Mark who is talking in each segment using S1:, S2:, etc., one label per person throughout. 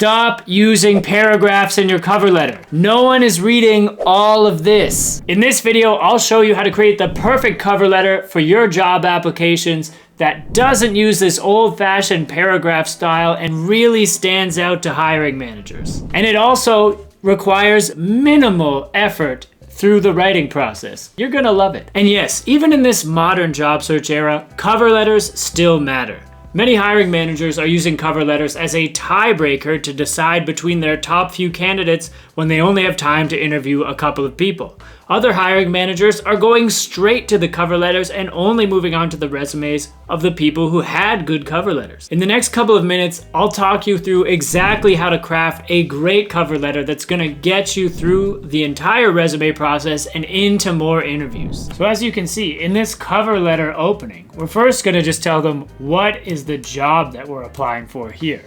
S1: Stop using paragraphs in your cover letter. No one is reading all of this. In this video, I'll show you how to create the perfect cover letter for your job applications that doesn't use this old-fashioned paragraph style and really stands out to hiring managers. And it also requires minimal effort through the writing process. You're gonna love it. And yes, even in this modern job search era, cover letters still matter. Many hiring managers are using cover letters as a tiebreaker to decide between their top few candidates when they only have time to interview a couple of people. Other hiring managers are going straight to the cover letters and only moving on to the resumes of the people who had good cover letters. In the next couple of minutes, I'll talk you through exactly how to craft a great cover letter that's gonna get you through the entire resume process and into more interviews. So as you can see, in this cover letter opening, we're first gonna just tell them what is the job that we're applying for here.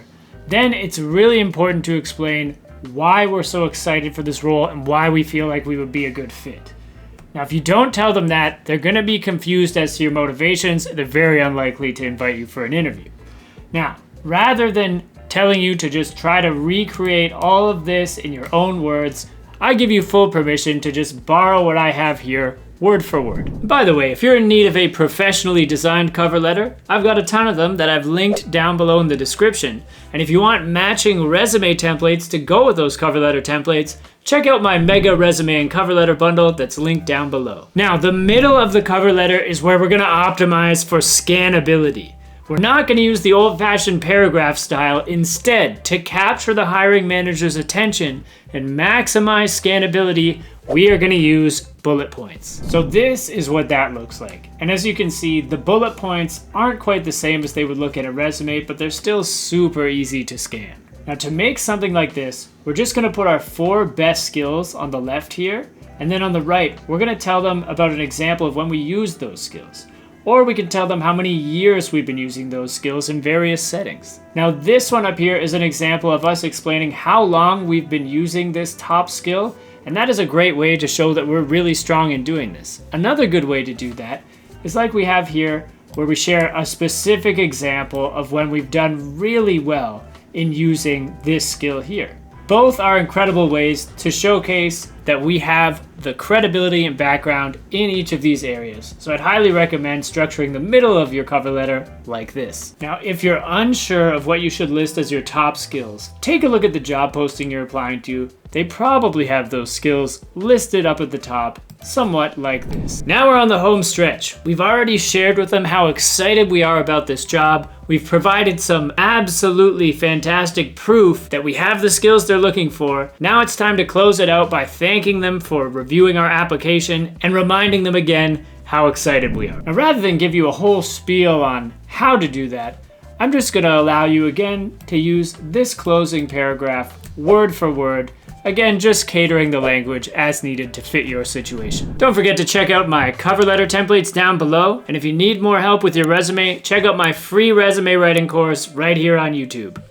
S1: Then it's really important to explain why we're so excited for this role and why we feel like we would be a good fit. Now, if you don't tell them that, they're gonna be confused as to your motivations. They're very unlikely to invite you for an interview. Now, rather than telling you to just try to recreate all of this in your own words, I give you full permission to just borrow what I have here word for word. By the way, if you're in need of a professionally designed cover letter, I've got a ton of them that I've linked down below in the description. And if you want matching resume templates to go with those cover letter templates, check out my mega resume and cover letter bundle that's linked down below. Now, the middle of the cover letter is where we're gonna optimize for scannability. We're not gonna use the old-fashioned paragraph style. Instead, to capture the hiring manager's attention and maximize scannability, we are gonna use bullet points. So this is what that looks like. And as you can see, the bullet points aren't quite the same as they would look at a resume, but they're still super easy to scan. Now to make something like this, we're just gonna put our 4 best skills on the left here, and then on the right, we're gonna tell them about an example of when we used those skills. Or we can tell them how many years we've been using those skills in various settings. Now this one up here is an example of us explaining how long we've been using this top skill, and that is a great way to show that we're really strong in doing this. Another good way to do that is like we have here, where we share a specific example of when we've done really well in using this skill here. Both are incredible ways to showcase that we have the credibility and background in each of these areas. So I'd highly recommend structuring the middle of your cover letter like this. Now, if you're unsure of what you should list as your top skills, take a look at the job posting you're applying to. They probably have those skills listed up at the top, somewhat like this. Now we're on the home stretch. We've already shared with them how excited we are about this job. We've provided some absolutely fantastic proof that we have the skills they're looking for. Now it's time to close it out by thanking them for reviewing our application and reminding them again how excited we are. Now, rather than give you a whole spiel on how to do that, I'm just gonna allow you again to use this closing paragraph word for word. Again, just catering the language as needed to fit your situation. Don't forget to check out my cover letter templates down below. And if you need more help with your resume, check out my free resume writing course right here on YouTube.